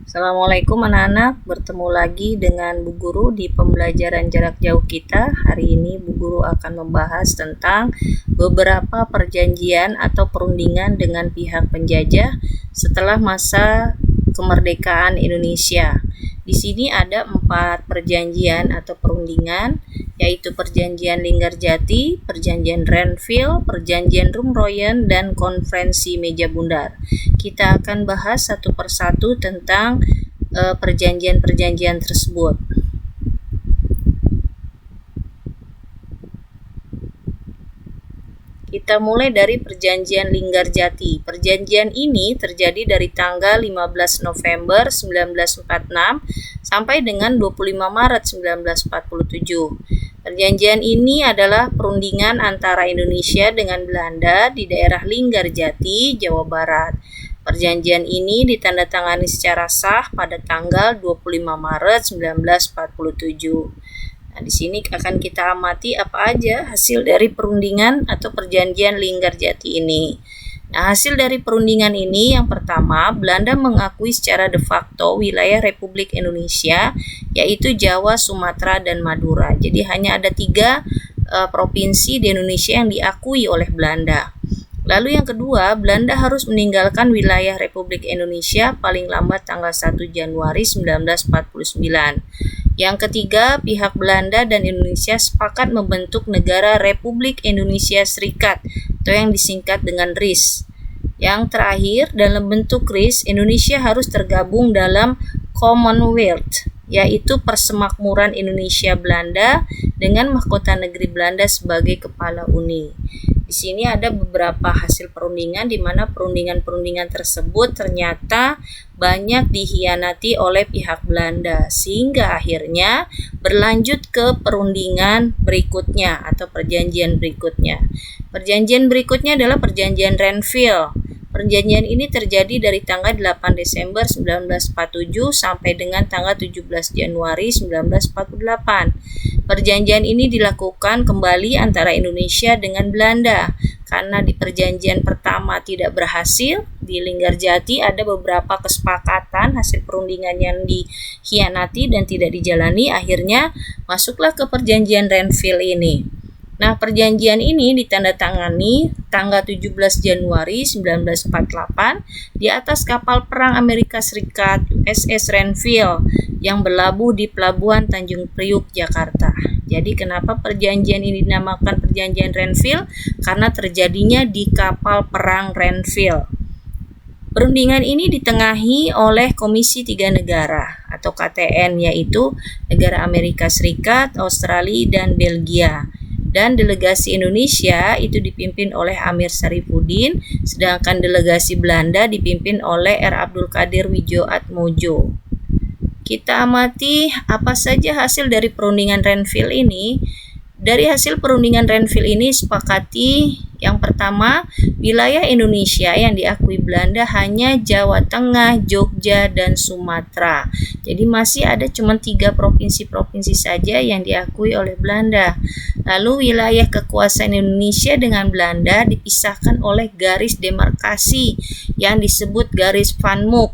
Assalamualaikum anak-anak, bertemu lagi dengan Bu Guru di pembelajaran jarak jauh kita. Hari ini Bu Guru akan membahas tentang beberapa perjanjian atau perundingan dengan pihak penjajah setelah masa kemerdekaan Indonesia. Di sini ada 4 perjanjian atau perundingan, yaitu Perjanjian Linggarjati, Perjanjian Renville, Perjanjian Rumroyen, dan Konferensi Meja Bundar. Kita akan bahas satu persatu tentang perjanjian-perjanjian tersebut. Kita mulai dari Perjanjian Linggarjati. Perjanjian ini terjadi dari tanggal 15 November 1946 sampai dengan 25 Maret 1947. Perjanjian ini adalah perundingan antara Indonesia dengan Belanda di daerah Linggarjati, Jawa Barat. Perjanjian ini ditandatangani secara sah pada tanggal 25 Maret 1947. Nah, di sini akan kita amati apa aja hasil dari perundingan atau perjanjian Linggarjati ini. Nah, hasil dari perundingan ini yang pertama, Belanda mengakui secara de facto wilayah Republik Indonesia, yaitu Jawa, Sumatera, dan Madura. Jadi hanya ada 3 provinsi di Indonesia yang diakui oleh Belanda. Lalu yang kedua, Belanda harus meninggalkan wilayah Republik Indonesia paling lambat tanggal 1 Januari 1949. Yang ketiga, pihak Belanda dan Indonesia sepakat membentuk negara Republik Indonesia Serikat atau yang disingkat dengan RIS. Yang terakhir, dalam bentuk RIS, Indonesia harus tergabung dalam Commonwealth, yaitu Persemakmuran Indonesia Belanda dengan mahkota negeri Belanda sebagai kepala uni. Di sini ada beberapa hasil perundingan di mana perundingan-perundingan tersebut ternyata banyak dikhianati oleh pihak Belanda sehingga akhirnya berlanjut ke perundingan berikutnya atau perjanjian berikutnya. Perjanjian berikutnya adalah Perjanjian Renville. Perjanjian ini terjadi dari tanggal 8 Desember 1947 sampai dengan tanggal 17 Januari 1948. Perjanjian ini dilakukan kembali antara Indonesia dengan Belanda. Karena di perjanjian pertama tidak berhasil, di Linggarjati ada beberapa kesepakatan hasil perundingan yang dikhianati dan tidak dijalani, akhirnya masuklah ke perjanjian Renville ini. Nah, perjanjian ini ditandatangani tanggal 17 Januari 1948 di atas kapal perang Amerika Serikat USS Renville yang berlabuh di Pelabuhan Tanjung Priuk, Jakarta. Jadi kenapa perjanjian ini dinamakan Perjanjian Renville? Karena terjadinya di kapal perang Renville. Perundingan ini ditengahi oleh Komisi 3 Negara atau KTN, yaitu negara Amerika Serikat, Australia, dan Belgia. Dan delegasi Indonesia itu dipimpin oleh Amir Syarifuddin, sedangkan delegasi Belanda dipimpin oleh R. Abdul Qadir Widjoatmojo. Kita amati apa saja hasil dari perundingan Renville ini. Dari hasil perundingan Renville ini sepakati yang pertama, wilayah Indonesia yang diakui Belanda hanya Jawa Tengah, Jogja, dan Sumatera. Jadi masih ada cuma 3 provinsi-provinsi saja yang diakui oleh Belanda. Lalu wilayah kekuasaan Indonesia dengan Belanda dipisahkan oleh garis demarkasi yang disebut garis Van Mook.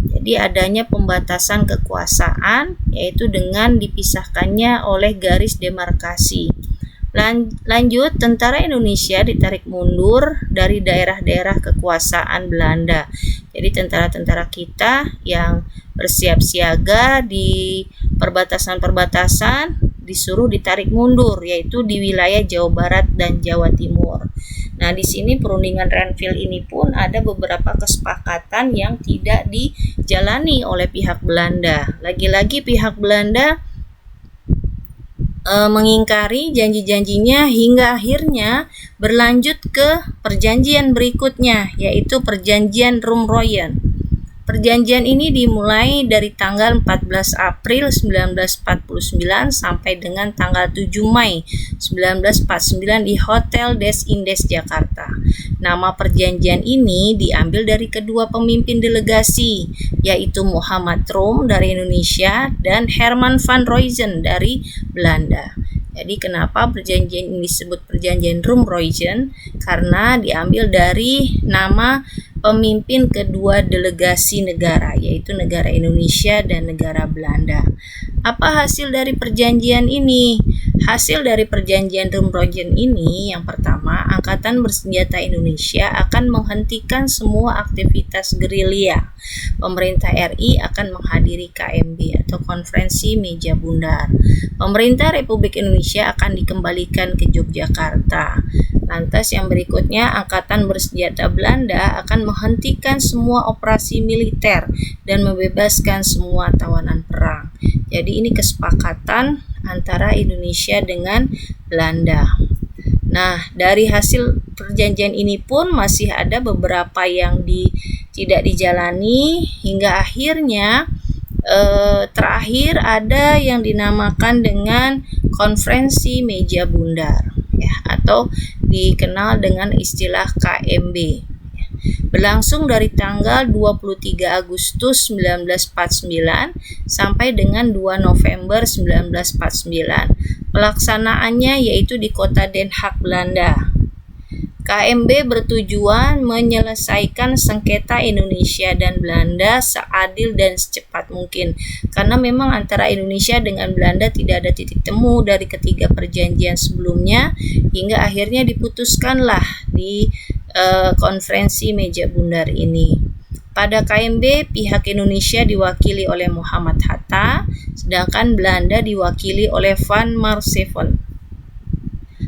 Jadi adanya pembatasan kekuasaan yaitu dengan dipisahkannya oleh garis demarkasi. Lanjut, tentara Indonesia ditarik mundur dari daerah-daerah kekuasaan Belanda. Jadi tentara-tentara kita yang bersiap siaga di perbatasan-perbatasan disuruh ditarik mundur, yaitu di wilayah Jawa Barat dan Jawa Timur. Nah, di sini perundingan Renville ini pun ada beberapa kesepakatan yang tidak dijalani oleh pihak Belanda. Lagi-lagi pihak Belanda mengingkari janji-janjinya hingga akhirnya berlanjut ke perjanjian berikutnya, yaitu Perjanjian Rumroyen. Perjanjian ini dimulai dari tanggal 14 April 1949 sampai dengan tanggal 7 Mei 1949 di Hotel Des Indes, Jakarta. Nama perjanjian ini diambil dari kedua pemimpin delegasi, yaitu Muhammad Rum dari Indonesia dan Herman van Roysum dari Belanda. Jadi kenapa perjanjian ini disebut Perjanjian Rumroyen? Karena diambil dari nama pemimpin kedua delegasi negara, yaitu negara Indonesia dan negara Belanda. Apa hasil dari perjanjian ini? Hasil dari perjanjian Rumrojen ini, yang pertama, Angkatan Bersenjata Indonesia akan menghentikan semua aktivitas gerilya. Pemerintah RI akan menghadiri KMB atau Konferensi Meja Bundar. Pemerintah Republik Indonesia akan dikembalikan ke Yogyakarta. Lantas yang berikutnya, Angkatan Bersenjata Belanda akan menghentikan semua operasi militer dan membebaskan semua tawanan perang. Jadi ini kesepakatan antara Indonesia dengan Belanda. Nah, dari hasil perjanjian ini pun masih ada beberapa yang tidak dijalani hingga akhirnya terakhir ada yang dinamakan dengan Konferensi Meja Bundar, ya, atau dikenal dengan istilah KMB. Berlangsung dari tanggal 23 Agustus 1949 sampai dengan 2 November 1949. Pelaksanaannya yaitu di kota Den Haag, Belanda. KMB bertujuan menyelesaikan sengketa Indonesia dan Belanda seadil dan secepat mungkin. Karena memang antara Indonesia dengan Belanda tidak ada titik temu dari ketiga perjanjian sebelumnya, hingga akhirnya diputuskanlah di Konferensi Meja Bundar ini. Pada KMB, pihak Indonesia diwakili oleh Muhammad Hatta, sedangkan Belanda diwakili oleh Van Marsevelt.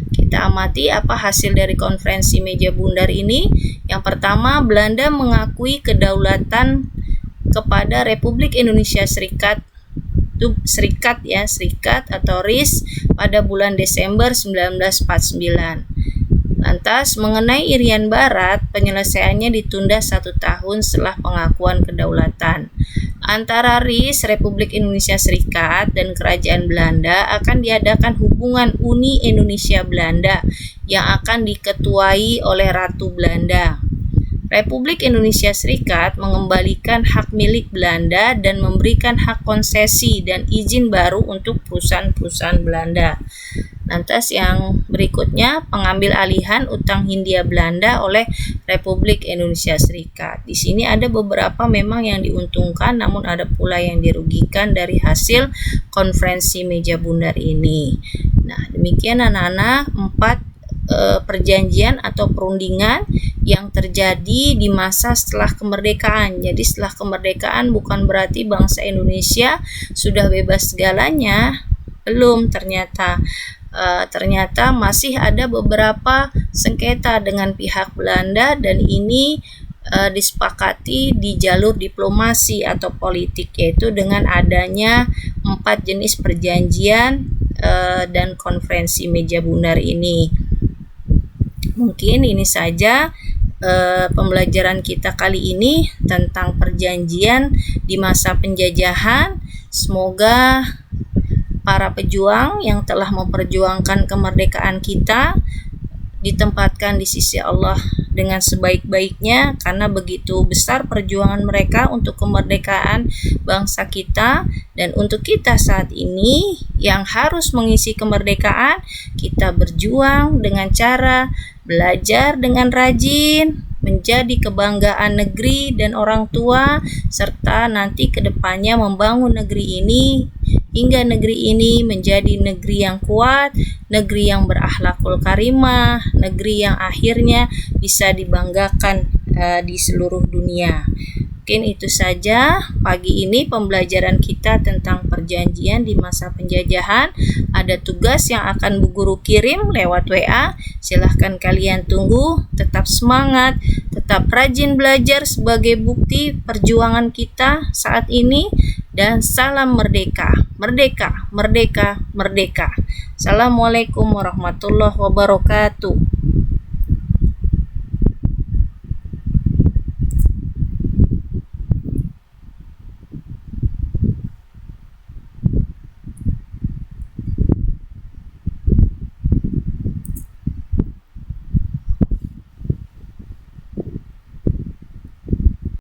Kita amati apa hasil dari Konferensi Meja Bundar ini. Yang pertama, Belanda mengakui kedaulatan kepada Republik Indonesia Serikat atau RIS pada bulan Desember 1949. Lantas, mengenai Irian Barat, penyelesaiannya ditunda 1 tahun setelah pengakuan kedaulatan. Antara RIS, Republik Indonesia Serikat, dan Kerajaan Belanda akan diadakan hubungan Uni Indonesia-Belanda yang akan diketuai oleh Ratu Belanda. Republik Indonesia Serikat mengembalikan hak milik Belanda dan memberikan hak konsesi dan izin baru untuk perusahaan-perusahaan Belanda. Lantas yang berikutnya, pengambil alihan utang Hindia Belanda oleh Republik Indonesia Serikat. Di sini ada beberapa memang yang diuntungkan, namun ada pula yang dirugikan dari hasil Konferensi Meja Bundar ini. Nah, demikian anak-anak 4 perjanjian atau perundingan yang terjadi di masa setelah kemerdekaan. Jadi setelah kemerdekaan bukan berarti bangsa Indonesia sudah bebas segalanya. Belum, ternyata masih ada beberapa sengketa dengan pihak Belanda, dan ini disepakati di jalur diplomasi atau politik, yaitu dengan adanya 4 jenis perjanjian dan Konferensi Meja Bundar ini. Mungkin ini saja pembelajaran kita kali ini tentang perjanjian di masa penjajahan. Semoga para pejuang yang telah memperjuangkan kemerdekaan kita ditempatkan di sisi Allah dengan sebaik-baiknya, karena begitu besar perjuangan mereka untuk kemerdekaan bangsa kita. Dan untuk kita saat ini yang harus mengisi kemerdekaan, kita berjuang dengan cara belajar dengan rajin, menjadi kebanggaan negeri dan orang tua, serta nanti ke depannya membangun negeri ini hingga negeri ini menjadi negeri yang kuat, negeri yang berakhlakul karimah, negeri yang akhirnya bisa dibanggakan di seluruh dunia. Mungkin itu saja pagi ini pembelajaran kita tentang perjanjian di masa penjajahan. Ada tugas yang akan Bu Guru kirim lewat WA. Silahkan kalian tunggu. Tetap semangat, tetap rajin belajar sebagai bukti perjuangan kita saat ini. Dan salam merdeka, merdeka, merdeka, merdeka. Assalamualaikum warahmatullahi wabarakatuh.